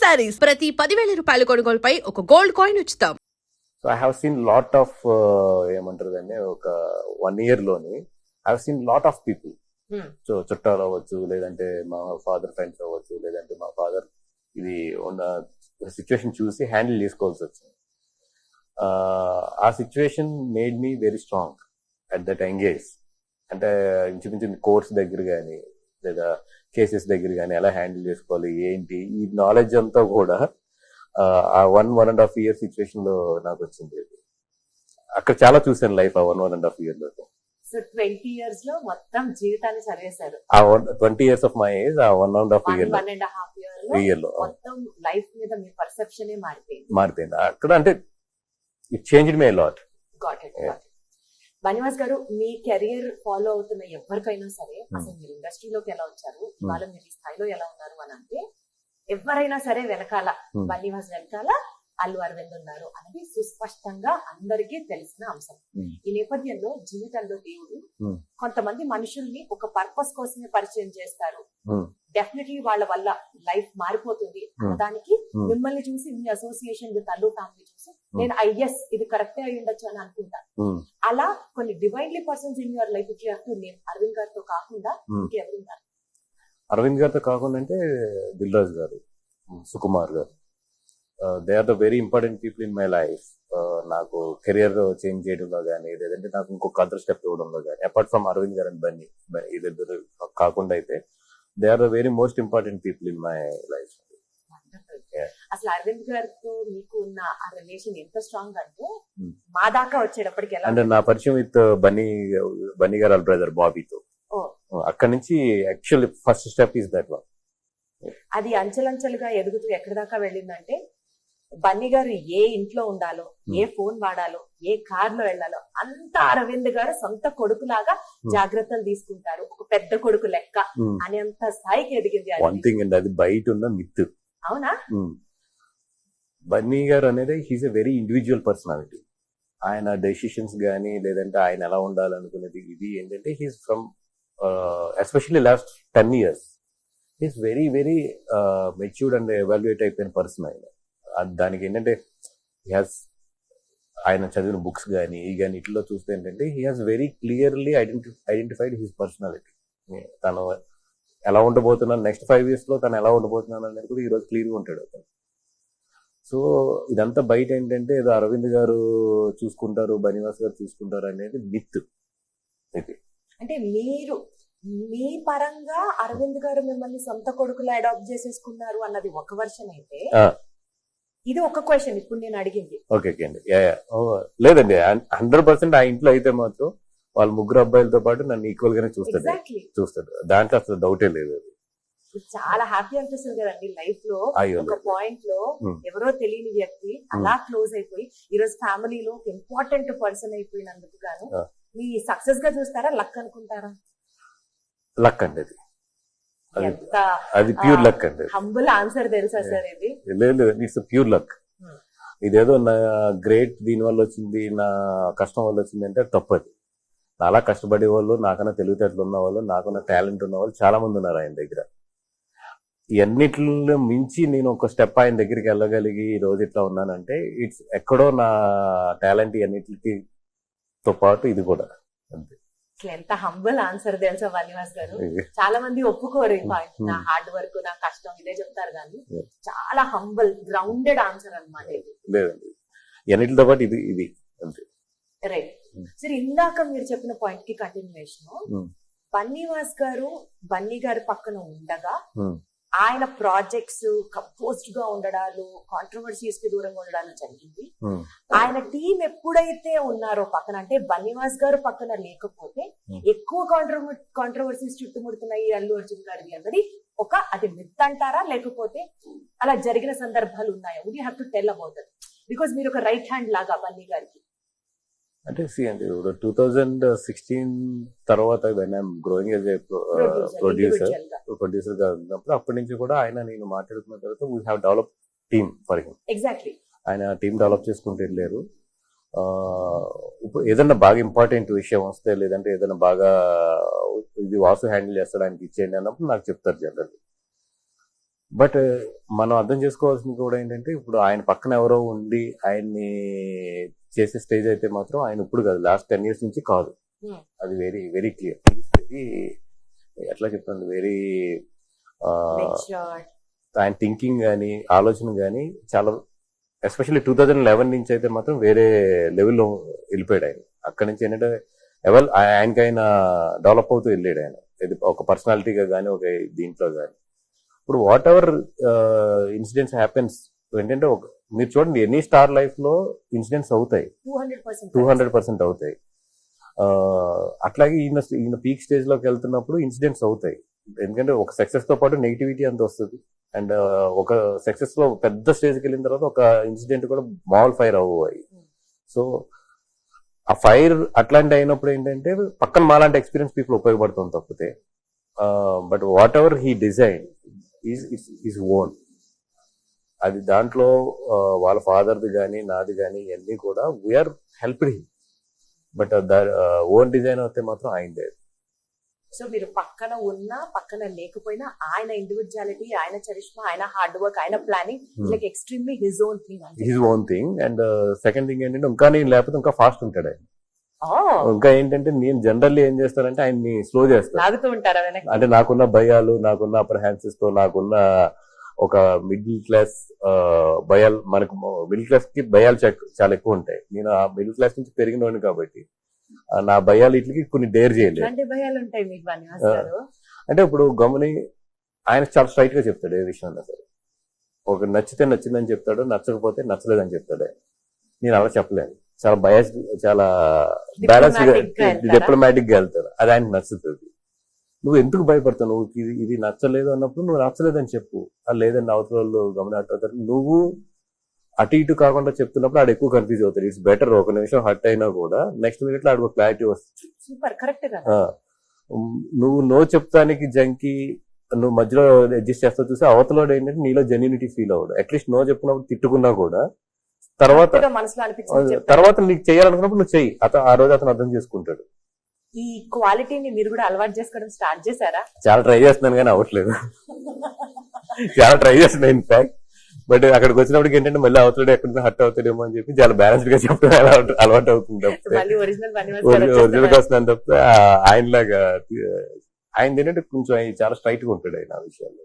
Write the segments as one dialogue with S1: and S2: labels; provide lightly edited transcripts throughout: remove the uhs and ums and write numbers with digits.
S1: శారీస్ ప్రతి 10,000 రూపాయల కొనుగోలుపై ఒక గోల్డ్ కాయిన్ ఉచితం.
S2: So I have seen lot of ఏమంటారు దాన్ని ఒక 1 year లోని I have seen lot of people. So చుట్టాలు అవ్వచ్చు, లేదంటే మా ఫాదర్ ఫ్రెండ్స్ అవ్వచ్చు, లేదంటే మా ఫాదర్ ఇది ఉన్న సిచ్యువేషన్ చూసి హ్యాండిల్ చేసుకోవాల్సి వచ్చింది. ఆ situation made me very strong at that engage. అంటే ఇంచుమించు కోర్స్ దగ్గర కానీ లేదా కేసెస్ దగ్గర కానీ ఎలా హ్యాండిల్ చేసుకోవాలి ఏంటి ఈ నాలెడ్జ్ అంతా కూడా ఆ 1.5 year సిచ్యువేషన్ లో నాకు వచ్చింది. అక్కడ చాలా చూసాను లైఫ్ ఆ 1.5 year లో.
S3: సో 20 years లో మొత్తం జీవితాన్ని చదివేశారు.
S2: ఆ 20 years ఆఫ్ మై ఏజ్ ఆ 1.5 year
S3: లో మొత్తం లైఫ్ మీద మీ పర్సెప్షన్
S2: మారిపోయింది. అక్కడ అంటే it changed my lot.
S3: Got it. Bunny Vas గారు, మీ కెరియర్ ఫాలో అవుతున్న ఎవరికైనా సరే అసలు మీరు ఇండస్ట్రీలోకి ఎలా వచ్చారు, ఇవాళ మీరు ఈ స్థాయిలో ఎలా ఉన్నారు అని అంటే ఎవరైనా సరే వెనకాల బనివాస్ వెనకాల అల్లు అరవింద్ ఉన్నారు అనేది సుస్పష్టంగా అందరికీ తెలిసిన అంశం. ఈ నేపథ్యంలో జీవితంలో దేవుడు కొంతమంది మనుషుల్ని ఒక పర్పస్ కోసమే పరిచయం చేస్తారు. డెఫినెట్లీ వాళ్ళ వల్ల లైఫ్ మారిపోతుంది దానికి మిమ్మల్ని చూసి మీ అసోసియేషన్ విత్ అల్లు ఫ్యామిలీ చూసి నేను ఐఎస్ ఇది కరెక్టే అయి ఉండొచ్చు అని అనుకుంటాను. అలా కొన్ని divinely persons in your life నేను అరవింద్ గారితో కాకుండా ఇంకెవరున్నారు?
S2: అరవింద్ గారితో కాకుండా అంటే దిల్ రాజు గారు, సుకుమార్ గారు, they are the very important people in my life. నాకు కెరియర్ చేంజ్ చేయడంలో కానీ లేదంటే నాకు ఇంకొక అదర్ స్టెప్ ఇవ్వడంలో కానీ అపార్ట్ ఫ్రమ్ అరవింద్ గారు అండ్ బన్నీ ఇద్దరు కాకుండా అయితే they are the very most important people in my life.
S3: అసలు అరవింద్ గారితో మీకు ఉన్న ఆ రిలేషన్ ఎంత స్ట్రాంగ్ అంటే మా దాకా వచ్చేటప్పటికి ఎలా
S2: అంటే నా పరిచయం విత్ బన్నీ గారు బ్రదర్ బాబీతో అక్కడ నుంచి actually first step is that one.
S3: అది అంచెలంచెలుగా ఎదుగుతూ ఎక్కడి దాకా వెళ్ళిందంటే బన్నీ గారు ఏ ఇంట్లో ఉండాలో, ఏ ఫోన్ వాడాలో, ఏ కార్ లో వెళ్ళాలో అంతా అరవింద్ గారు సొంత కొడుకులాగా జాగ్రత్తలు తీసుకుంటారు. ఒక పెద్ద కొడుకు లెక్క అనేంత స్థాయికి ఎదిగింది.
S2: అది బయట ఉన్న మిత్.
S3: అవునా?
S2: బన్నీ గారు అనేది he's a very individual personality. ఆయన డెసిషన్స్ గానీ లేదంటే ఆయన ఎలా ఉండాలనుకునేది ఇది ఏంటంటే he's from especially last 10 years he's very very matured and evaluate అయిపోయిన పర్సన్. ఆయన దానికి ఏంటంటే ఆయన చదివిన బుక్స్ కానీ ఈ కానీ ఇట్లా చూస్తే ఏంటంటే he has very clearly identified his personality. తను ఎలా ఉండబోతున్నాను నెక్స్ట్ 5 years లో తను ఎలా ఉండబోతున్నాను అనేది కూడా ఈరోజు క్లియర్గా ఉంటాడు అతను. సో ఇదంతా బయట ఏంటంటే ఏదో అరవింద్ గారు చూసుకుంటారు, బనివాస్ గారు చూసుకుంటారు అనేది మిత్. ఇది
S3: అంటే మీరు మీ పరంగా అరవింద్ గారు మిమ్మల్ని సొంత కొడుకులా అడాప్ట్ చేసేసుకున్నారు అన్నది ఒక వర్షన్ అయితే, ఇది ఒక క్వశ్చన్ ఇప్పుడు నేను అడిగింది.
S2: ఓకే అండి. లేదండి 100% ఆ ఇంట్లో అయితే మాత్రం వాళ్ళ ముగ్గురు అబ్బాయిలతో పాటు నన్ను ఈక్వల్ గానే చూస్తాడు. దాంట్లో అసలు డౌటే లేదు.
S3: చాలా హ్యాపీ అనిపిస్తుంది కదండి లైఫ్ లో. ఒక పాయింట్ లో ఎవరో తెలియని వ్యక్తి అలా క్లోజ్ అయిపోయి ఈరోజు ఫ్యామిలీలో ఒక ఇంపార్టెంట్ పర్సన్ అయిపోయినందుకు గాను మీ సక్సెస్ గా చూస్తారా, లక్ అనుకుంటారా?
S2: లక్ అండి, అది ప్యూర్ లక్ అండి.
S3: హంబుల్ ఆన్సర్ తెలుసా సార్ ఇది?
S2: లేదు, ఇట్స్ ప్యూర్ లక్. ఇదేదో నా గ్రేట్ దీని వల్ల వచ్చింది, నా కష్టం వల్ల వచ్చింది అంటే తప్పది. చాలా కష్టపడే వాళ్ళు, నాకన్నా తెలివితేటలు ఉన్న వాళ్ళు, నాకన్నా టాలెంట్ ఉన్న వాళ్ళు చాలా మంది ఉన్నారు ఆయన దగ్గర. ఇవన్నిటిలో మించి నేను ఒక స్టెప్ ఆయన దగ్గరికి వెళ్ళగలిగి ఈ రోజు ఇట్లా ఉన్నానంటే ఇట్స్ ఎక్కడో నా టాలెంట్ అన్నిటితో పాటు ఇది కూడా అంతే.
S3: ఎంత హంబుల్ ఆన్సర్ తెలుసా బనివాస్ గారు? చాలా మంది ఒప్పుకోరు ఈ పాయింట్. నా హార్డ్ వర్క్, నా కష్టం ఇదే చెప్తారు కానీ చాలా హంబుల్ గ్రౌండెడ్ ఆన్సర్ అన్నమాట ఇది.
S2: లేదండి, అన్నిటితో పాటు ఇది అంతే.
S3: రైట్ సరే, ఇందాక మీరు చెప్పిన పాయింట్ కి కంటిన్యూషన్. బనివాస్ గారు బన్నీ గారి పక్కన ఉండగా ఆయన ప్రాజెక్ట్స్ కంపోజ్డ్ గా ఉండడాలు, కాంట్రవర్సీస్ కి దూరంగా ఉండడాలు జరిగింది. ఆయన టీం ఎప్పుడైతే ఉన్నారో పక్కన, అంటే బనివాస్ గారు పక్కన లేకపోతే ఎక్కువ కాంట్రవర్సీస్ చుట్టుముడుతున్నాయి అల్లు అర్జున్ గారిది అన్నది అది మిత్ అంటారా, లేకపోతే అలా జరిగిన సందర్భాలు ఉన్నాయా? Would you have to tell about it? Because మీరు ఒక రైట్ హ్యాండ్ లాగా బన్నీ గారికి.
S2: అంటే 2016 తర్వాత when I'm growing as a producer గా ఉన్నప్పుడు అప్పటి నుంచి కూడా ఆయన నేను మాట్లాడుకున్న తర్వాత we have develop team for him.
S3: Exactly,
S2: ఆయన టీమ్ డెవలప్ చేసుకుంటూ వెళ్ళారు. ఇప్పుడు ఏదన్నా బాగా ఇంపార్టెంట్ విషయం వస్తే లేదంటే ఏదైనా బాగా ఇది వాసు హ్యాండిల్ చేస్తాడానికి ఇచ్చేయండి అన్నప్పుడు నాకు చెప్తారు జనరల్. బట్ మనం అర్థం చేసుకోవాల్సింది కూడా ఏంటంటే ఇప్పుడు ఆయన పక్కన ఎవరో ఉండి ఆయన్ని చేసే స్టేజ్ అయితే మాత్రం ఆయన ఇప్పుడు కాదు, లాస్ట్ 10 years నుంచి కాదు.
S3: Hmm.
S2: అది వెరీ వెరీ క్లియర్, వెరీ ఎట్లా చెప్తాను, వెరీ
S3: Matured.
S2: ఆయన థింకింగ్ కానీ ఆలోచన కానీ చాలా, ఎస్పెషల్లీ 2011 నుంచి అయితే మాత్రం వేరే లెవెల్లో వెళ్ళిపోయాడు ఆయన. అక్కడి నుంచి ఏంటంటే ఆయనకైనా డెవలప్ అవుతూ వెళ్ళాడు ఆయన, ఇది ఒక పర్సనాలిటీగా కానీ ఒక దీంట్లో కానీ. ఇప్పుడు వాట్ ఎవర్ ఇన్సిడెంట్స్ హ్యాపెన్స్ ఏంటంటే మీరు చూడండి ఎనీ స్టార్ లైఫ్ లో ఇన్సిడెంట్స్ అవుతాయి,
S3: 200%.
S2: 200% అవుతాయి. అట్లాగే ఈయన పీక్ స్టేజ్ లోకి వెళ్తున్నప్పుడు ఇన్సిడెంట్స్ అవుతాయి. ఎందుకంటే ఒక సక్సెస్ తో పాటు నెగిటివిటీ అంత వస్తుంది. అండ్ ఒక సక్సెస్ లో పెద్ద స్టేజ్కి వెళ్ళిన తర్వాత ఒక ఇన్సిడెంట్ కూడా మామూలు ఫైర్ అవ్వాలి. సో ఆ ఫైర్ అట్లాంటి అయినప్పుడు ఏంటంటే పక్కన మాలాంటి ఎక్స్పీరియన్స్ పీపుల్ ఉపయోగపడుతుంది తప్పితే. But whatever he design is own. అది దాంట్లో వాళ్ళ ఫాదర్ది కానీ నాది కానీ ఇవన్నీ కూడా we are helped him. But own design అయితే మాత్రం అయిందే.
S3: సో మీరు పక్కన ఉన్నా పక్కన లేకపోయినా ఆయన ఇండివిజువాలిటీ, ఆయన చరిష్మా, ఆయన హార్డ్ వర్క్, ఆయన planning like extremely his own thing.
S2: His own thing. And second thing ఏంటంటే ఇంకా నేను లేకపోతే ఇంకా ఫాస్ట్ ఉంటాడు ఆయన. ఇంకా ఏంటంటే నేను జనరల్లీ ఏం చేస్తానంటే ఆయన్ని స్లో చేస్తాను,
S3: లాగుతూ ఉంటారా?
S2: అంటే నాకున్న భయాలు, నాకున్న అప్రహాన్సెస్ తో, నాకున్న ఒక మిడిల్ క్లాస్ భయాలు, మనకు మిడిల్ క్లాస్ కి భయాలు చాలా ఎక్కువ ఉంటాయి. నేను ఆ మిడిల్ క్లాస్ నుంచి పెరిగినోని కాబట్టి నా భయాలు ఇట్లకి కొన్ని డేర్ చేయలేదు.
S3: భయాలు ఉంటాయి మీకు బనివాస్ గారు?
S2: అంటే ఇప్పుడు గమని ఆయన చాలా స్ట్రైట్ గా చెప్తాడు ఏ విషయం అన్నా సరే. ఒక నచ్చితే నచ్చిందని చెప్తాడు, నచ్చకపోతే నచ్చలేదని చెప్తాడు. నేను అలా చెప్పలేను, చాలా బయాస్, చాలా బ్యాలెన్స్ గా డిప్లొమాటిక్ గా వెళ్తాడు. అది ఆయనకు నచ్చుతుంది. నువ్వు ఎందుకు భయపడతావు? నువ్వు ఇది నచ్చలేదు అన్నప్పుడు నువ్వు నచ్చలేదని చెప్పు. లేదండి అవతల వాళ్ళు గమనిస్తారు. నువ్వు అటు ఇటు కాకుండా చెప్తున్నప్పుడు ఆడు ఎక్కువ కన్ఫ్యూజ్ అవుతాడు. ఇట్స్ బెటర్ ఒక నిమిషం హర్ట్ అయినా కూడా నెక్స్ట్ మినిట్ లో ఆడికి క్లారిటీ వస్తుంది.
S3: Super, correct.
S2: నువ్వు నో చెప్తానికి జంకి నువ్వు మధ్యలో అడ్జస్ట్ చేస్తావు చూసి అవతల ఏంటంటే నీలో జెన్యూనిటీ ఫీల్ అవ్వడు. అట్లీస్ట్ నో చెప్పినప్పుడు తిట్టుకున్నా కూడా తర్వాత నీకు చేయాలనుకున్నప్పుడు నువ్వు చెయ్యి. ఆ రోజు అతను అర్థం చేసుకుంటాడు.
S3: ఈ క్వాలిటీని మీరు కూడా అలవాటు చేసుకోవడం స్టార్ట్ చేశారా?
S2: చాలా ట్రై చేస్తున్నాను కానీ అవ్వట్లేదు. చాలా ట్రై చేస్తున్నాను ఇన్ఫాక్ట్. బట్ అక్కడికి వచ్చినప్పటికి ఏంటంటే మళ్ళీ అవతల ఎక్కడ హర్ట్ అవుతాడేమో అని చెప్పి చాలా బ్యాలెన్స్డ్ గా చెప్పడం అలవాటు అవుతుంది. ఒరిజినల్ గా వస్తుందని తప్పితే ఆయనలాగా ఆయన ఏంటంటే కొంచెం చాలా స్ట్రైట్ గా ఉంటాడు ఆయన ఆ విషయాల్లో.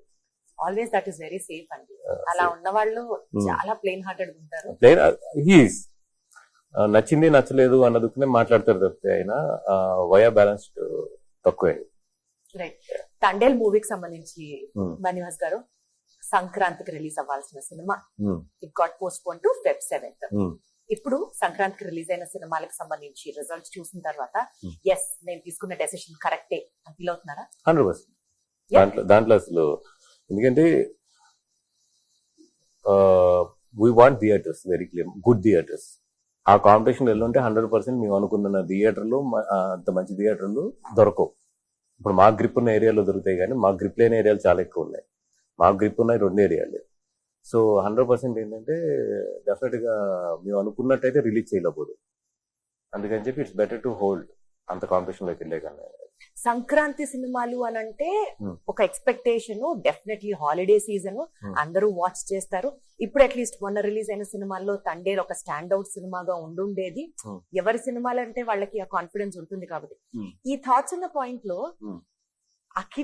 S3: Always that is very safe అండి. అలా ఉన్న వాళ్ళు చాలా ప్లెయిన్ హార్టెడ్ ఉంటారు.
S2: హీస్ నచ్చింది నచ్చలేదు అన్నదుకునే మాట్లాడతారు తప్పితే ఆయన వయా బ్యాలెన్స్డ్ తక్కువే.
S3: రైట్. తండేల్ మూవీకి సంబంధించి బనివాస్ గారు, సంక్రాంతికి రిలీజ్ అవ్వాల్సిన cinema it got post phone to Feb 7th. ఇప్పుడు సంక్రాంతికి రిలీజ్ అయిన సినిమాలకు సంబంధించి రిజల్ట్స్ చూసిన తర్వాత ఎస్ నేను తీసుకున్న డెసిషన్ కరెక్టే అని ఫీల్ అవుతున్నారా?
S2: 100%. దాంట్లో అసలు ఎందుకంటే we want theatres, very clear, good theatres. ఆ కాంపిటీషన్ వెళ్ళుంటే 100% మేము అనుకున్న థియేటర్లు అంత మంచి థియేటర్లు దొరకవు. ఇప్పుడు మాకు గ్రిప్ ఉన్న ఏరియాలో దొరుకుతాయి కానీ మాకు గ్రిప్ లేని ఏరియాలు చాలా ఎక్కువ ఉన్నాయి. మాకు గ్రిప్ ఉన్నాయి 2 ఏరియాలు. సో 100% ఏంటంటే డెఫినెట్ గా మేము అనుకున్నట్టయితే రిలీజ్ చేయలేకపోదు. అందుకని చెప్పి ఇట్స్ బెటర్ టు హోల్డ్ అంత కాంపిటీషన్ లోకి వెళ్ళే కన్నా.
S3: సంక్రాంతి సినిమాలు అని అంటే ఒక ఎక్స్పెక్టేషన్, డెఫినెట్లీ హాలిడే సీజన్, అందరూ వాచ్ చేస్తారు. ఇప్పుడు అట్లీస్ట్ మొన్న రిలీజ్ అయిన సినిమాల్లో తండేల్ ఒక స్టాండ్ అవుట్ సినిమాగా ఉండుండేది. ఎవరి సినిమాలంటే వాళ్ళకి ఆ కాన్ఫిడెన్స్ ఉంటుంది కాబట్టి. ఈ థాట్స్ ఉన్న పాయింట్ లో అఖిల్